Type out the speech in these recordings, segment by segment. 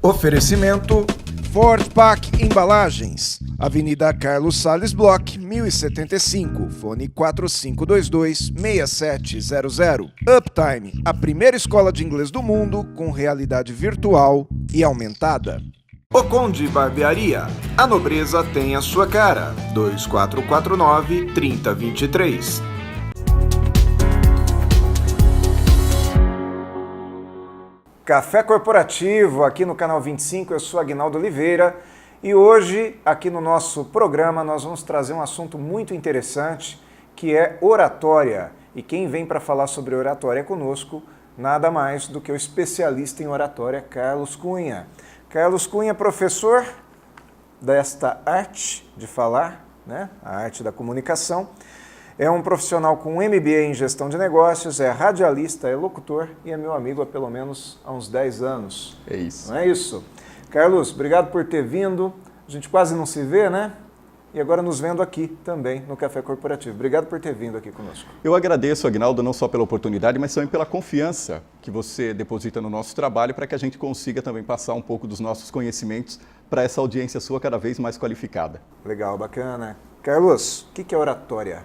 Oferecimento Ford Pack Embalagens, Avenida Carlos Sales Bloch, 1075, fone 4522-6700. Uptime, a primeira escola de inglês do mundo com realidade virtual e aumentada. O Conde Barbearia, a nobreza tem a sua cara, 2449-3023. Café Corporativo, aqui no Canal 25, eu sou Aguinaldo Oliveira e hoje, aqui no nosso programa, nós vamos trazer um assunto muito interessante, que é oratória. E quem vem para falar sobre oratória conosco, nada mais do que o especialista em oratória, Carlos Cunha. Carlos Cunha, professor desta arte de falar, né? A arte da comunicação. É um profissional com MBA em gestão de negócios, é radialista, é locutor e é meu amigo há pelo menos há uns 10 anos. É isso. Não é isso? Carlos, obrigado por ter vindo. A gente quase não se vê, né? E agora nos vendo aqui também no Café Corporativo. Obrigado por ter vindo aqui conosco. Eu agradeço, Aguinaldo, não só pela oportunidade, mas também pela confiança que você deposita no nosso trabalho para que a gente consiga também passar um pouco dos nossos conhecimentos para essa audiência sua cada vez mais qualificada. Legal, bacana. Carlos, o que é oratória?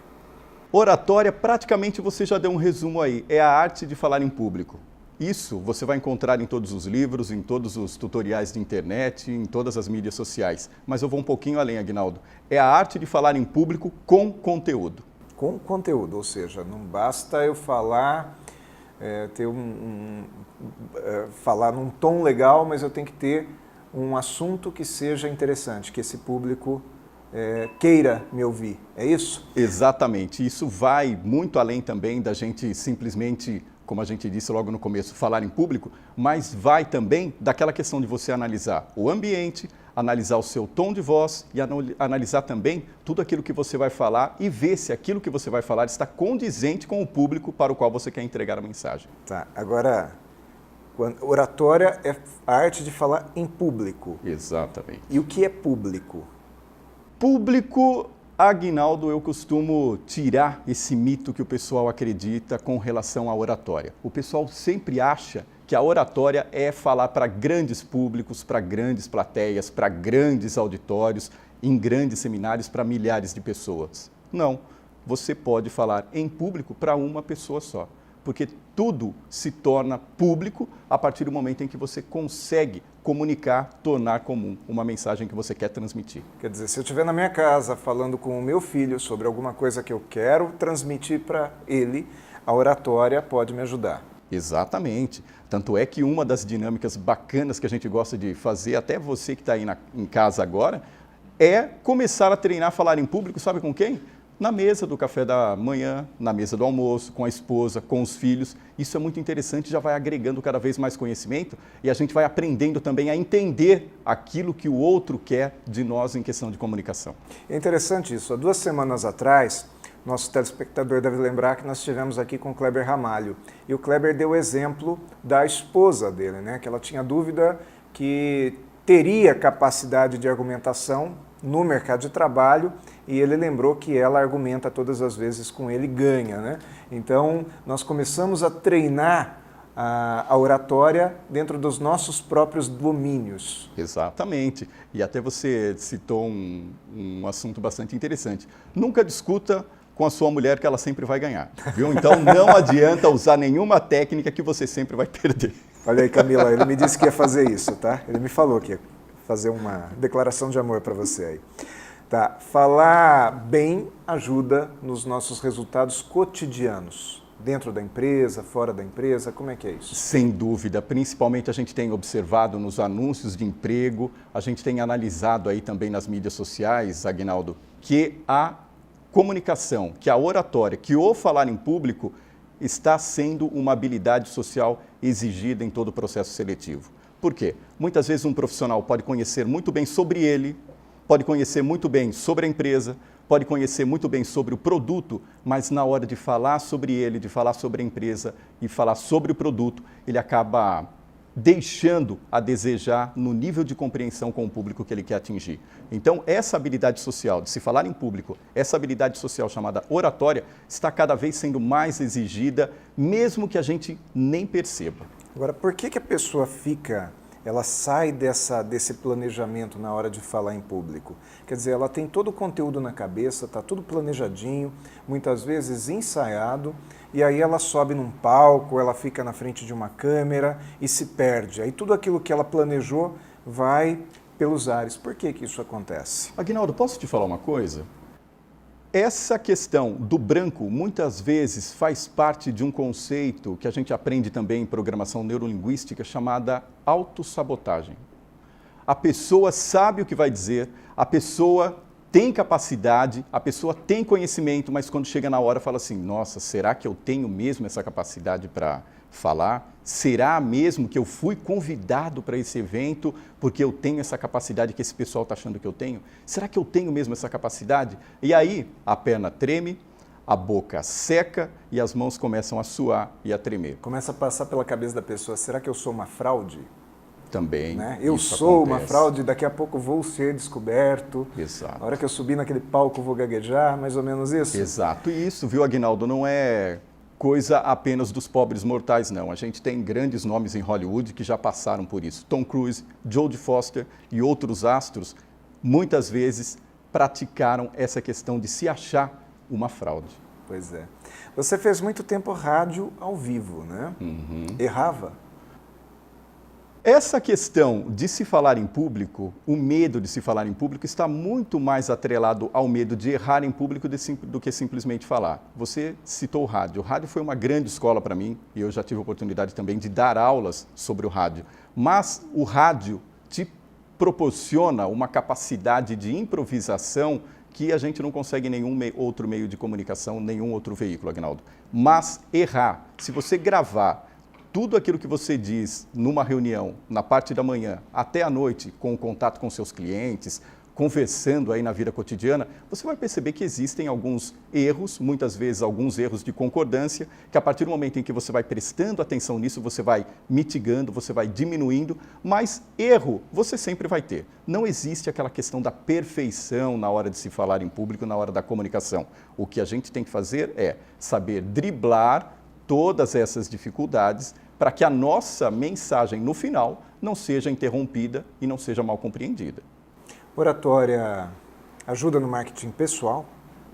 Oratória, praticamente você já deu um resumo aí, é a arte de falar em público. Isso você vai encontrar em todos os livros, em todos os tutoriais de internet, em todas as mídias sociais. Mas eu vou um pouquinho além, Aguinaldo. É a arte de falar em público com conteúdo. Com conteúdo, ou seja, não basta eu falar, falar num tom legal, mas eu tenho que ter um assunto que seja interessante, que esse público queira me ouvir, é isso? Exatamente, isso vai muito além também da gente simplesmente, como a gente disse logo no começo, falar em público, mas vai também daquela questão de você analisar o ambiente, analisar o seu tom de voz e analisar também tudo aquilo que você vai falar e ver se aquilo que você vai falar está condizente com o público para o qual você quer entregar a mensagem. Tá, agora, oratória é a arte de falar em público. Exatamente. E o que é público? Público, Aguinaldo, eu costumo tirar esse mito que o pessoal acredita com relação à oratória. O pessoal sempre acha que a oratória é falar para grandes públicos, para grandes plateias, para grandes auditórios, em grandes seminários para milhares de pessoas. Não, você pode falar em público para uma pessoa só, porque tudo se torna público a partir do momento em que você consegue comunicar, tornar comum uma mensagem que você quer transmitir. Quer dizer, se eu estiver na minha casa falando com o meu filho sobre alguma coisa que eu quero transmitir para ele, a oratória pode me ajudar. Exatamente. Tanto é que uma das dinâmicas bacanas que a gente gosta de fazer, até você que está aí em casa agora, é começar a treinar a falar em público, sabe com quem? Na mesa do café da manhã, na mesa do almoço, com a esposa, com os filhos. Isso é muito interessante, já vai agregando cada vez mais conhecimento e a gente vai aprendendo também a entender aquilo que o outro quer de nós em questão de comunicação. É interessante isso. Há 2 semanas atrás, nosso telespectador deve lembrar que nós estivemos aqui com o Kleber Ramalho. E o Kleber deu o exemplo da esposa dele, né? Que ela tinha dúvida que teria capacidade de argumentação no mercado de trabalho e ele lembrou que ela argumenta todas as vezes com ele e ganha, né? Então, nós começamos a treinar a oratória dentro dos nossos próprios domínios. Exatamente. E até você citou um assunto bastante interessante. Nunca discuta com a sua mulher que ela sempre vai ganhar, viu? Então, não adianta usar nenhuma técnica que você sempre vai perder. Olha aí, Camila, ele me disse que ia fazer isso, tá? Ele me falou que ia fazer uma declaração de amor para você aí. Tá, falar bem ajuda nos nossos resultados cotidianos, dentro da empresa, fora da empresa, como é que é isso? Sem dúvida, principalmente a gente tem observado nos anúncios de emprego, a gente tem analisado aí também nas mídias sociais, Aguinaldo, que a comunicação, que a oratória, que o falar em público está sendo uma habilidade social exigida em todo o processo seletivo. Por quê? Muitas vezes um profissional pode conhecer muito bem sobre ele, pode conhecer muito bem sobre a empresa, pode conhecer muito bem sobre o produto, mas na hora de falar sobre ele, de falar sobre a empresa e falar sobre o produto, ele acaba deixando a desejar no nível de compreensão com o público que ele quer atingir. Então, essa habilidade social de se falar em público, essa habilidade social chamada oratória, está cada vez sendo mais exigida, mesmo que a gente nem perceba. Agora, por que a pessoa ela sai desse planejamento na hora de falar em público? Quer dizer, ela tem todo o conteúdo na cabeça, está tudo planejadinho, muitas vezes ensaiado, e aí ela sobe num palco, ela fica na frente de uma câmera e se perde. Aí tudo aquilo que ela planejou vai pelos ares. Por que isso acontece? Aguinaldo, posso te falar uma coisa? Essa questão do branco muitas vezes faz parte de um conceito que a gente aprende também em programação neurolinguística chamada autossabotagem. A pessoa sabe o que vai dizer, a pessoa tem capacidade, a pessoa tem conhecimento, mas quando chega na hora fala assim, nossa, será que eu tenho mesmo essa capacidade para falar? Será mesmo que eu fui convidado para esse evento porque eu tenho essa capacidade que esse pessoal está achando que eu tenho? Será que eu tenho mesmo essa capacidade? E aí a perna treme, a boca seca e as mãos começam a suar e a tremer. Começa a passar pela cabeça da pessoa, será que eu sou uma fraude? Também. Né? Eu sou uma fraude, daqui a pouco vou ser descoberto. Exato. Na hora que eu subir naquele palco vou gaguejar, mais ou menos isso? Exato. E isso, viu, Aguinaldo, não é coisa apenas dos pobres mortais, não. A gente tem grandes nomes em Hollywood que já passaram por isso. Tom Cruise, Jodie Foster e outros astros, muitas vezes praticaram essa questão de se achar uma fraude. Pois é. Você fez muito tempo rádio ao vivo, né? Uhum. Errava? Essa questão de se falar em público, o medo de se falar em público, está muito mais atrelado ao medo de errar em público do que simplesmente falar. Você citou o rádio. O rádio foi uma grande escola para mim e eu já tive a oportunidade também de dar aulas sobre o rádio. Mas o rádio te proporciona uma capacidade de improvisação que a gente não consegue em nenhum outro meio de comunicação, nenhum outro veículo, Aguinaldo. Mas errar, se você gravar tudo aquilo que você diz numa reunião, na parte da manhã, até à noite, com o contato com seus clientes, conversando aí na vida cotidiana, você vai perceber que existem alguns erros, muitas vezes alguns erros de concordância, que a partir do momento em que você vai prestando atenção nisso, você vai mitigando, você vai diminuindo, mas erro você sempre vai ter. Não existe aquela questão da perfeição na hora de se falar em público, na hora da comunicação. O que a gente tem que fazer é saber driblar todas essas dificuldades para que a nossa mensagem no final não seja interrompida e não seja mal compreendida. Oratória ajuda no marketing pessoal?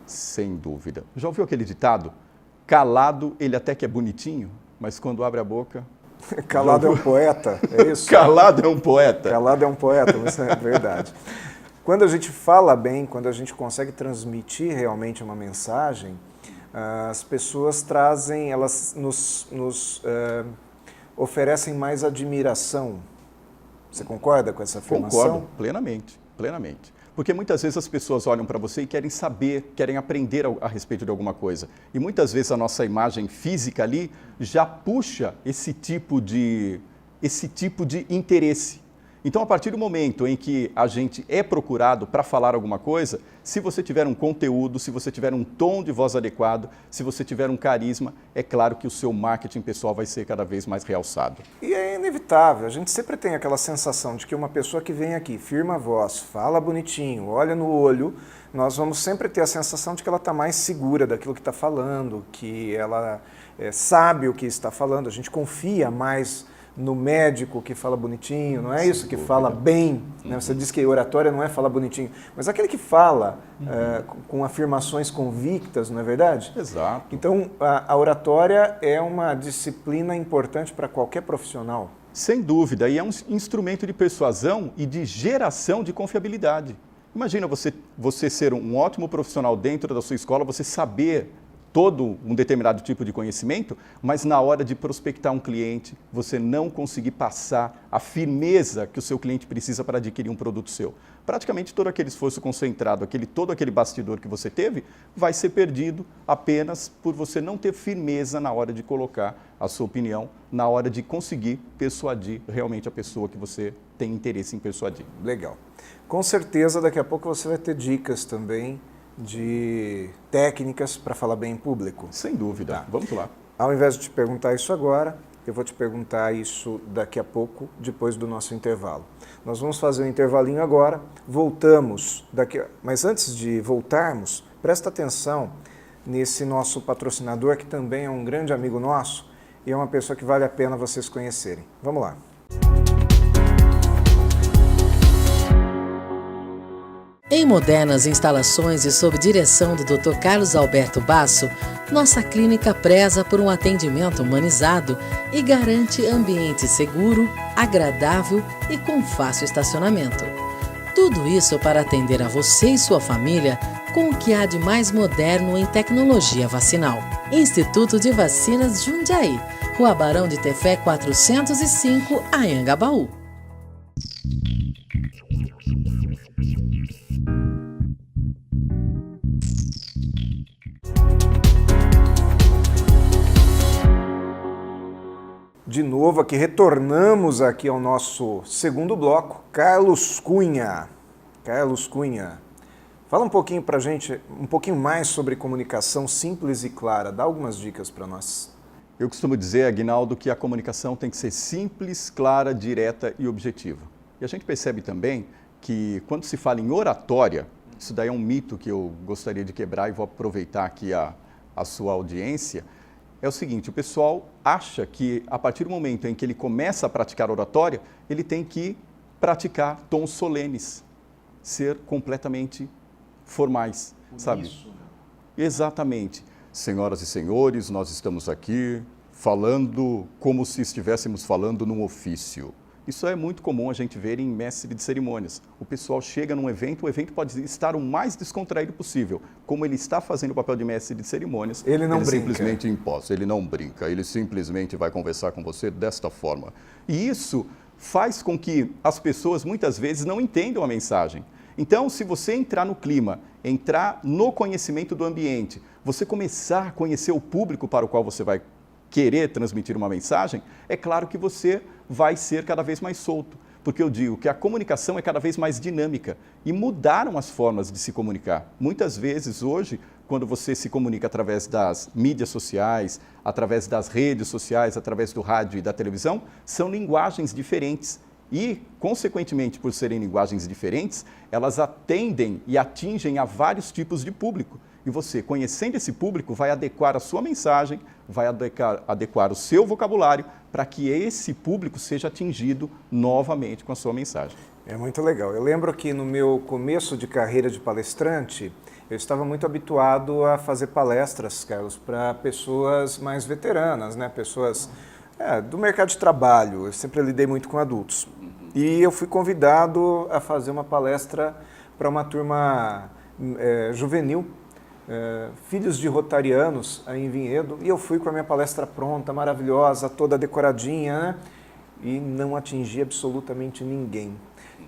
Sem dúvida. Já ouviu aquele ditado? Calado ele até que é bonitinho, mas quando abre a boca... Calado é um poeta, é isso? Calado é um poeta. Calado é um poeta, isso é verdade. Quando a gente fala bem, quando a gente consegue transmitir realmente uma mensagem, as pessoas trazem, elas nos oferecem mais admiração. Você concorda com essa afirmação? Concordo, plenamente, plenamente. Porque muitas vezes as pessoas olham para você e querem saber, querem aprender a respeito de alguma coisa. E muitas vezes a nossa imagem física ali já puxa esse tipo de interesse. Então, a partir do momento em que a gente é procurado para falar alguma coisa, se você tiver um conteúdo, se você tiver um tom de voz adequado, se você tiver um carisma, é claro que o seu marketing pessoal vai ser cada vez mais realçado. E é inevitável, a gente sempre tem aquela sensação de que uma pessoa que vem aqui, firma a voz, fala bonitinho, olha no olho, nós vamos sempre ter a sensação de que ela está mais segura daquilo que está falando, que ela sabe o que está falando, a gente confia mais no médico que fala bonitinho, não é isso? Que fala bem, né? Você diz que oratória não é falar bonitinho, mas aquele que fala com afirmações convictas, não é verdade? Exato. Então, a oratória é uma disciplina importante para qualquer profissional. Sem dúvida, e é um instrumento de persuasão e de geração de confiabilidade. Imagina você ser um ótimo profissional dentro da sua escola, você saber todo um determinado tipo de conhecimento, mas na hora de prospectar um cliente, você não conseguir passar a firmeza que o seu cliente precisa para adquirir um produto seu. Praticamente todo aquele esforço concentrado, todo aquele bastidor que você teve, vai ser perdido apenas por você não ter firmeza na hora de colocar a sua opinião, na hora de conseguir persuadir realmente a pessoa que você tem interesse em persuadir. Legal. Com certeza, daqui a pouco você vai ter dicas também de técnicas para falar bem em público. Sem dúvida. Tá. Vamos lá. Ao invés de te perguntar isso agora, eu vou te perguntar isso daqui a pouco, depois do nosso intervalo. Nós vamos fazer um intervalinho agora, voltamos daqui. Mas antes de voltarmos, presta atenção nesse nosso patrocinador, que também é um grande amigo nosso, e é uma pessoa que vale a pena vocês conhecerem. Vamos lá. Em modernas instalações e sob direção do Dr. Carlos Alberto Basso, nossa clínica preza por um atendimento humanizado e garante ambiente seguro, agradável e com fácil estacionamento. Tudo isso para atender a você e sua família com o que há de mais moderno em tecnologia vacinal. Instituto de Vacinas Jundiaí, Rua Barão de Tefé 405, Anhangabaú. De novo aqui, retornamos aqui ao nosso segundo bloco, Carlos Cunha. Carlos Cunha, fala um pouquinho pra gente, um pouquinho mais sobre comunicação simples e clara, dá algumas dicas para nós. Eu costumo dizer, Aguinaldo, que a comunicação tem que ser simples, clara, direta e objetiva. E a gente percebe também que quando se fala em oratória, isso daí é um mito que eu gostaria de quebrar e vou aproveitar aqui a sua audiência, é o seguinte, o pessoal acha que a partir do momento em que ele começa a praticar oratória, ele tem que praticar tons solenes, ser completamente formais, sabe? Exatamente. Senhoras e senhores, nós estamos aqui falando como se estivéssemos falando num ofício. Isso é muito comum a gente ver em mestre de cerimônias. O pessoal chega num evento, o evento pode estar o mais descontraído possível. Como ele está fazendo o papel de mestre de cerimônias, ele não brinca. Simplesmente imposta, ele não brinca, ele simplesmente vai conversar com você desta forma. E isso faz com que as pessoas muitas vezes não entendam a mensagem. Então, se você entrar no clima, entrar no conhecimento do ambiente, você começar a conhecer o público para o qual você vai querer transmitir uma mensagem, é claro que você vai ser cada vez mais solto. Porque eu digo que a comunicação é cada vez mais dinâmica e mudaram as formas de se comunicar. Muitas vezes hoje, quando você se comunica através das mídias sociais, através das redes sociais, através do rádio e da televisão, são linguagens diferentes. E, consequentemente, por serem linguagens diferentes, elas atendem e atingem a vários tipos de público. E você, conhecendo esse público, vai adequar a sua mensagem, vai adequar o seu vocabulário para que esse público seja atingido novamente com a sua mensagem. É muito legal. Eu lembro que no meu começo de carreira de palestrante, eu estava muito habituado a fazer palestras, Carlos, para pessoas mais veteranas, né? Pessoas do mercado de trabalho. Eu sempre lidei muito com adultos. E eu fui convidado a fazer uma palestra para uma turma juvenil, filhos de rotarianos aí em Vinhedo, e eu fui com a minha palestra pronta, maravilhosa, toda decoradinha, né? E não atingi absolutamente ninguém.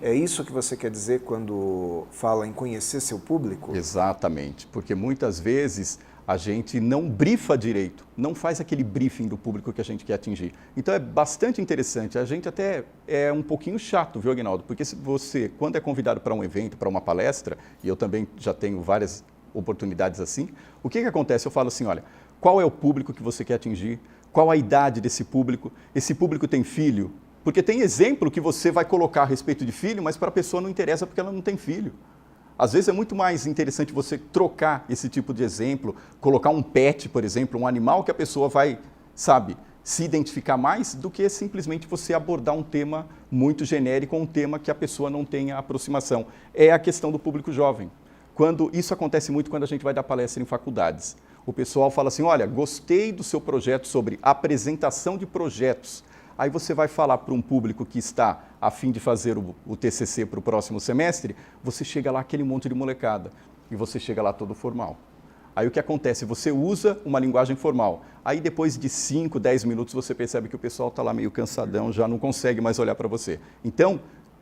É isso que você quer dizer quando fala em conhecer seu público? Exatamente, porque muitas vezes a gente não brifa direito, não faz aquele briefing do público que a gente quer atingir. Então é bastante interessante, a gente até é um pouquinho chato, viu, Aguinaldo? Porque se você, quando é convidado para um evento, para uma palestra, e eu também já tenho várias oportunidades assim, o que acontece? Eu falo assim, olha, qual é o público que você quer atingir? Qual a idade desse público? Esse público tem filho? Porque tem exemplo que você vai colocar a respeito de filho, mas para a pessoa não interessa porque ela não tem filho. Às vezes é muito mais interessante você trocar esse tipo de exemplo, colocar um pet, por exemplo, um animal que a pessoa vai, sabe, se identificar mais do que simplesmente você abordar um tema muito genérico, um tema que a pessoa não tenha aproximação. É a questão do público jovem. Isso acontece muito quando a gente vai dar palestra em faculdades. O pessoal fala assim, olha, gostei do seu projeto sobre apresentação de projetos. Aí você vai falar para um público que está a fim de fazer o TCC para o próximo semestre, você chega lá aquele monte de molecada e você chega lá todo formal. Aí o que acontece? Você usa uma linguagem formal. Aí depois de 5, 10 minutos você percebe que o pessoal está lá meio cansadão, já não consegue mais olhar para você. Então,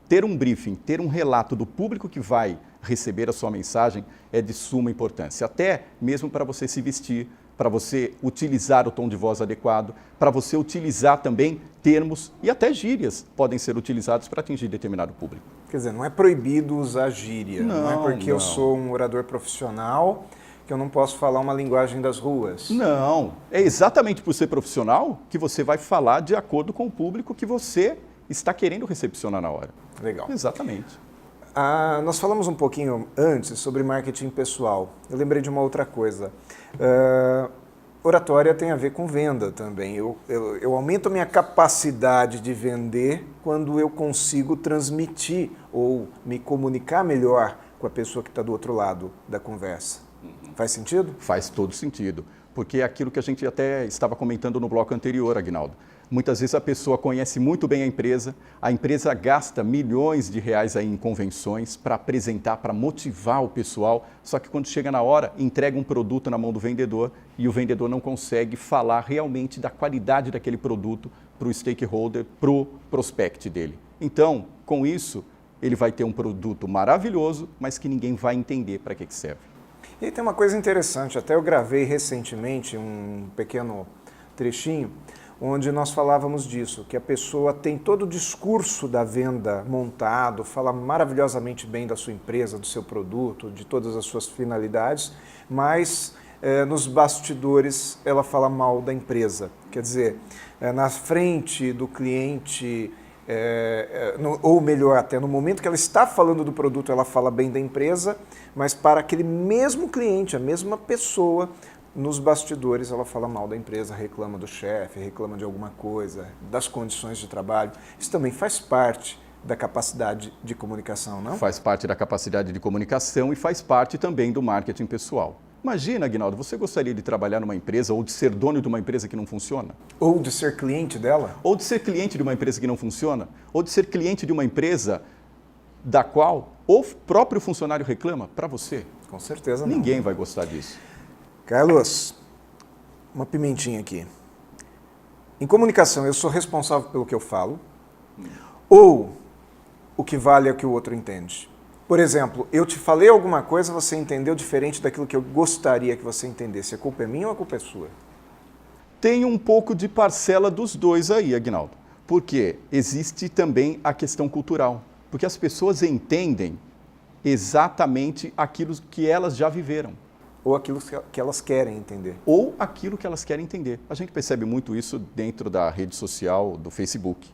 ter um briefing, ter um relato do público que vai receber a sua mensagem é de suma importância. Até mesmo para você se vestir, para você utilizar o tom de voz adequado, para você utilizar também termos e até gírias podem ser utilizados para atingir determinado público. Quer dizer, não é proibido usar gíria, não é porque eu sou um orador profissional que eu não posso falar uma linguagem das ruas. Não, é exatamente por ser profissional que você vai falar de acordo com o público que você está querendo recepcionar na hora. Legal. Exatamente. Nós falamos um pouquinho antes sobre marketing pessoal. Eu lembrei de uma outra coisa. oratória tem a ver com venda também. Eu aumento a minha capacidade de vender quando eu consigo transmitir ou me comunicar melhor com a pessoa que está do outro lado da conversa. Faz sentido? Faz todo sentido, porque é aquilo que a gente até estava comentando no bloco anterior, Aguinaldo. Muitas vezes a pessoa conhece muito bem a empresa gasta milhões de reais aí em convenções para apresentar, para motivar o pessoal, só que quando chega na hora, entrega um produto na mão do vendedor e o vendedor não consegue falar realmente da qualidade daquele produto para o stakeholder, para o prospect dele. Então, com isso, ele vai ter um produto maravilhoso, mas que ninguém vai entender para que serve. E aí tem uma coisa interessante, até eu gravei recentemente um pequeno trechinho, onde nós falávamos disso, que a pessoa tem todo o discurso da venda montado, fala maravilhosamente bem da sua empresa, do seu produto, de todas as suas finalidades, mas nos bastidores ela fala mal da empresa. Quer dizer, na frente do cliente, ou melhor, até no momento que ela está falando do produto, ela fala bem da empresa, mas para aquele mesmo cliente, a mesma pessoa, nos bastidores ela fala mal da empresa, reclama do chefe, reclama de alguma coisa, das condições de trabalho. Isso também faz parte da capacidade de comunicação, não? Faz parte da capacidade de comunicação e faz parte também do marketing pessoal. Imagina, Aguinaldo, você gostaria de trabalhar numa empresa ou de ser dono de uma empresa que não funciona? Ou de ser cliente dela? Ou de ser cliente de uma empresa que não funciona? Ou de ser cliente de uma empresa da qual o próprio funcionário reclama para você? Com certeza não. Ninguém vai gostar disso. Carlos, uma pimentinha aqui. Em comunicação, eu sou responsável pelo que eu falo, ou o que vale é o que o outro entende? Por exemplo, eu te falei alguma coisa, você entendeu diferente daquilo que eu gostaria que você entendesse. A culpa é minha ou a culpa é sua? Tem um pouco de parcela dos dois aí, Aguinaldo. Porque existe também a questão cultural. Porque as pessoas entendem exatamente aquilo que elas já viveram. Ou aquilo que elas querem entender. Ou aquilo que elas querem entender. A gente percebe muito isso dentro da rede social, do Facebook.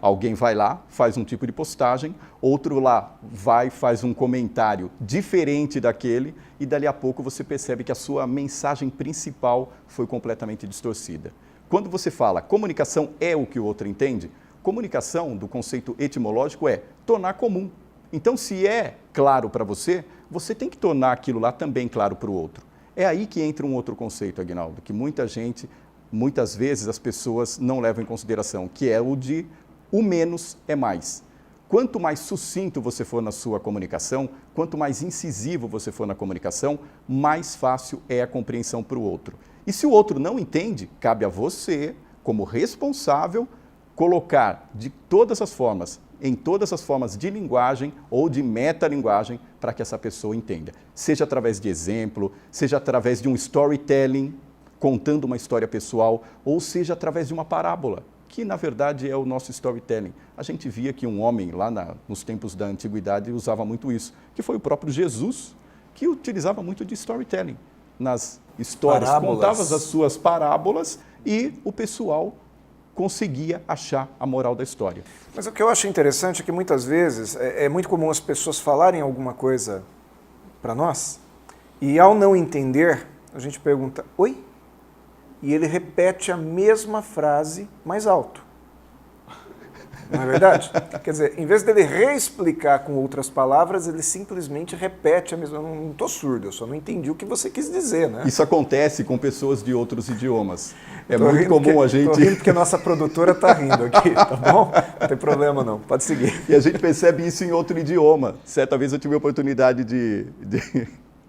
Alguém vai lá, faz um tipo de postagem, outro lá vai, faz um comentário diferente daquele e dali a pouco você percebe que a sua mensagem principal foi completamente distorcida. Quando você fala comunicação é o que o outro entende, comunicação, do conceito etimológico, é tornar comum. Então, se é claro para você, você tem que tornar aquilo lá também claro para o outro. É aí que entra um outro conceito, Aguinaldo, que muitas vezes as pessoas não levam em consideração, que é o de o menos é mais. Quanto mais sucinto você for na sua comunicação, quanto mais incisivo você for na comunicação, mais fácil é a compreensão para o outro. E se o outro não entende, cabe a você, como responsável, colocar de todas as formas, em todas as formas de linguagem ou de metalinguagem para que essa pessoa entenda. Seja através de exemplo, seja através de um storytelling, contando uma história pessoal, ou seja através de uma parábola, que na verdade é o nosso storytelling. A gente via que um homem lá nos tempos da antiguidade usava muito isso, que foi o próprio Jesus, que utilizava muito de storytelling. Nas histórias, contava as suas parábolas e o pessoal conseguia achar a moral da história. Mas o que eu acho interessante é que muitas vezes é muito comum as pessoas falarem alguma coisa para nós e ao não entender, a gente pergunta, oi? E ele repete a mesma frase mais alto. Não é verdade? Quer dizer, em vez dele reexplicar com outras palavras, ele simplesmente repete a mesma... Eu não estou surdo, eu só não entendi o que você quis dizer, né? Isso acontece com pessoas de outros idiomas. É muito comum a gente... Estou rindo porque a nossa produtora está rindo aqui, tá bom? Não tem problema não, pode seguir. E a gente percebe isso em outro idioma. Certa vez eu tive a oportunidade de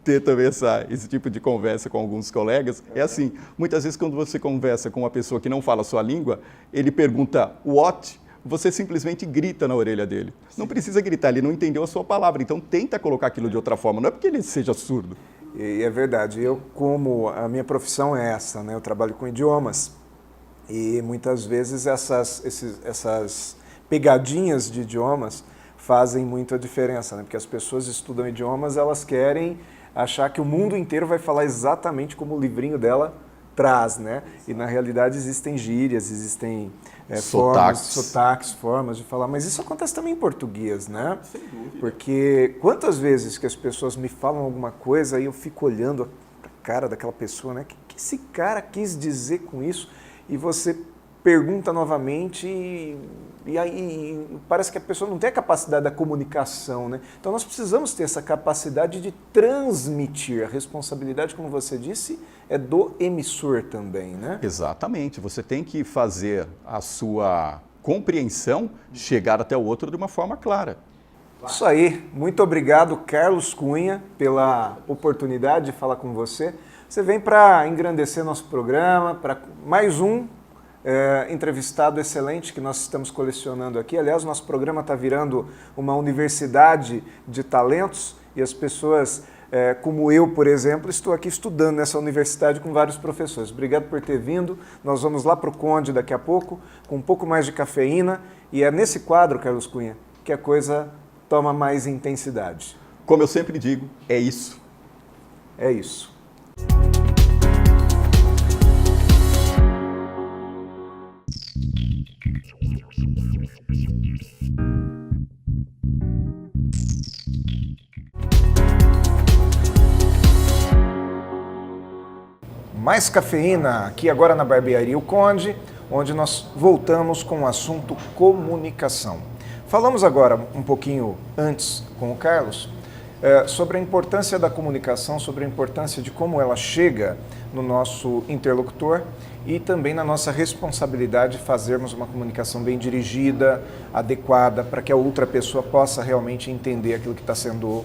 ter também esse tipo de conversa com alguns colegas. É assim, muitas vezes quando você conversa com uma pessoa que não fala a sua língua, ele pergunta what, você simplesmente grita na orelha dele. Não precisa gritar, ele não entendeu a sua palavra, então tenta colocar aquilo de outra forma, não é porque ele seja surdo. E é verdade, eu como a minha profissão é essa, né? Eu trabalho com idiomas e muitas vezes essas pegadinhas de idiomas fazem muita diferença, né? Porque as pessoas estudam idiomas, elas querem achar que o mundo inteiro vai falar exatamente como o livrinho dela traz, né? E na realidade existem gírias, existem sotaques, formas de falar, mas isso acontece também em português, né? Sem dúvida. Porque quantas vezes que as pessoas me falam alguma coisa e eu fico olhando cara daquela pessoa, né? O que esse cara quis dizer com isso? E você pergunta novamente e aí parece que a pessoa não tem a capacidade da comunicação, né? Então nós precisamos ter essa capacidade de transmitir. A responsabilidade, como você disse, é do emissor também, né? Exatamente. Você tem que fazer a sua compreensão chegar até o outro de uma forma clara. Isso aí. Muito obrigado, Carlos Cunha, pela oportunidade de falar com você. Você vem para engrandecer nosso programa, para mais um entrevistado excelente que nós estamos colecionando aqui. Aliás, nosso programa está virando uma universidade de talentos e as pessoas, como eu, por exemplo, estou aqui estudando nessa universidade com vários professores. Obrigado por ter vindo. Nós vamos lá para o Conde daqui a pouco, com um pouco mais de cafeína. E é nesse quadro, Carlos Cunha, que a coisa toma mais intensidade. Como eu sempre digo, é isso. É isso. Mais cafeína aqui agora na Barbearia O Conde, onde nós voltamos com o assunto comunicação. Falamos agora um pouquinho antes com o Carlos sobre a importância da comunicação, sobre a importância de como ela chega no nosso interlocutor e também na nossa responsabilidade de fazermos uma comunicação bem dirigida, adequada, para que a outra pessoa possa realmente entender aquilo que está sendo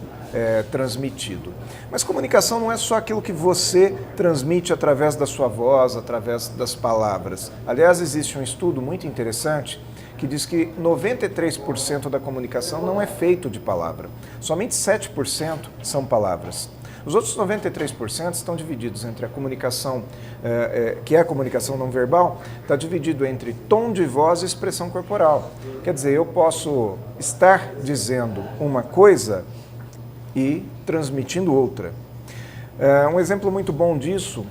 transmitido. Mas comunicação não é só aquilo que você transmite através da sua voz, através das palavras. Aliás, existe um estudo muito interessante que diz que 93% da comunicação não é feito de palavra. Somente 7% são palavras. Os outros 93% estão divididos entre a comunicação, que é a comunicação não verbal, está dividido entre tom de voz e expressão corporal. Quer dizer, eu posso estar dizendo uma coisa e transmitindo outra. Um exemplo muito bom disso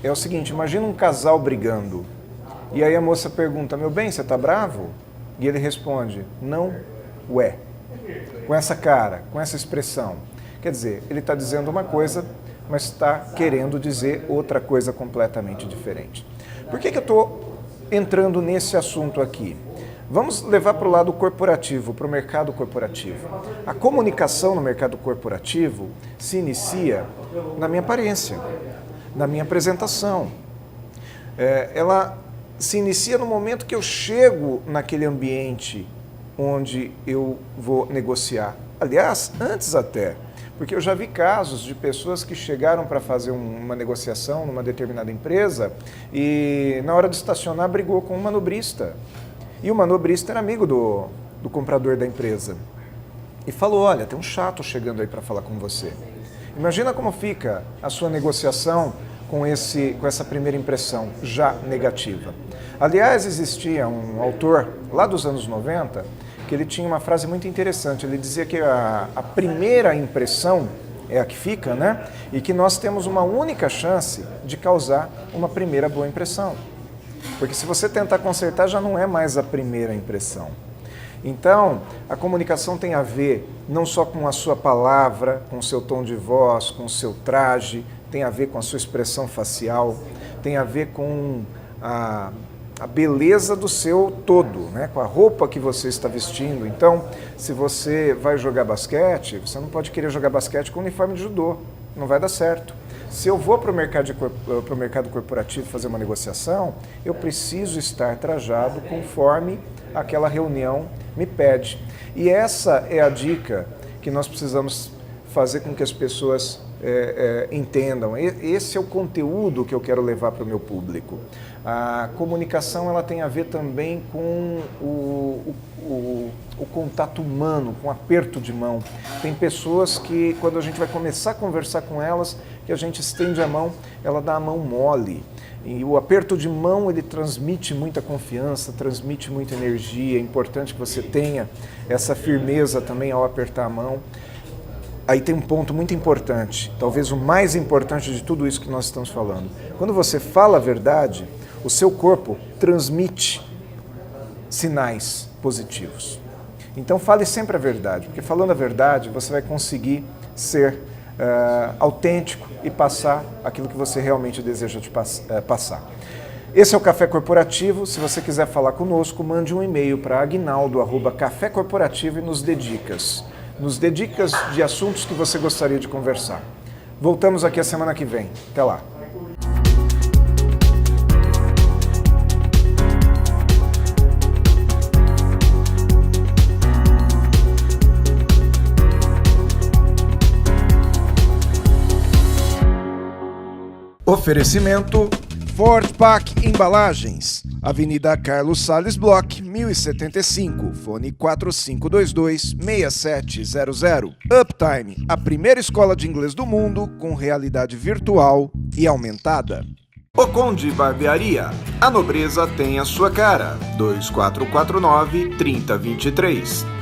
é o seguinte: imagina um casal brigando e aí a moça pergunta, meu bem, você está bravo? E ele responde, não, ué, com essa cara, com essa expressão. Quer dizer, ele está dizendo uma coisa, mas está querendo dizer outra coisa completamente diferente. Por que eu estou entrando nesse assunto aqui? Vamos levar para o lado corporativo, para o mercado corporativo. A comunicação no mercado corporativo se inicia na minha aparência, na minha apresentação. Ela se inicia no momento que eu chego naquele ambiente onde eu vou negociar. Aliás, antes até, porque eu já vi casos de pessoas que chegaram para fazer uma negociação numa determinada empresa e na hora de estacionar brigou com um manobrista. E o manobrista era amigo do comprador da empresa. E falou, olha, tem um chato chegando aí para falar com você. Imagina como fica a sua negociação com essa primeira impressão já negativa. Aliás, existia um autor lá dos anos 90 que ele tinha uma frase muito interessante. Ele dizia que a primeira impressão é a que fica, né? E que nós temos uma única chance de causar uma primeira boa impressão. Porque se você tentar consertar, já não é mais a primeira impressão. Então, a comunicação tem a ver não só com a sua palavra, com o seu tom de voz, com o seu traje, tem a ver com a sua expressão facial, tem a ver com a beleza do seu todo, né? Com a roupa que você está vestindo. Então, se você vai jogar basquete, você não pode querer jogar basquete com uniforme de judô, não vai dar certo. Se eu vou para o mercado corporativo fazer uma negociação, eu preciso estar trajado conforme aquela reunião me pede. E essa é a dica que nós precisamos fazer com que as pessoas entendam. Esse é o conteúdo que eu quero levar para o meu público. A comunicação ela tem a ver também com o contato humano, com o aperto de mão. Tem pessoas que, quando a gente vai começar a conversar com elas, que a gente estende a mão, ela dá a mão mole. E o aperto de mão, ele transmite muita confiança, transmite muita energia. É importante que você tenha essa firmeza também ao apertar a mão. Aí tem um ponto muito importante, talvez o mais importante de tudo isso que nós estamos falando. Quando você fala a verdade, o seu corpo transmite sinais positivos. Então fale sempre a verdade, porque falando a verdade você vai conseguir ser autêntico e passar aquilo que você realmente deseja passar. Esse é o Café Corporativo. Se você quiser falar conosco, mande um e-mail para aguinaldo@cafécorporativo e nos dê dicas. Nos dê dicas de assuntos que você gostaria de conversar. Voltamos aqui a semana que vem. Até lá. Oferecimento Fortpac Embalagens, Avenida Carlos Salles Bloch, 1075, fone 4522-6700. Uptime, a primeira escola de inglês do mundo com realidade virtual e aumentada. O Conde Barbearia, a nobreza tem a sua cara, 2449-3023.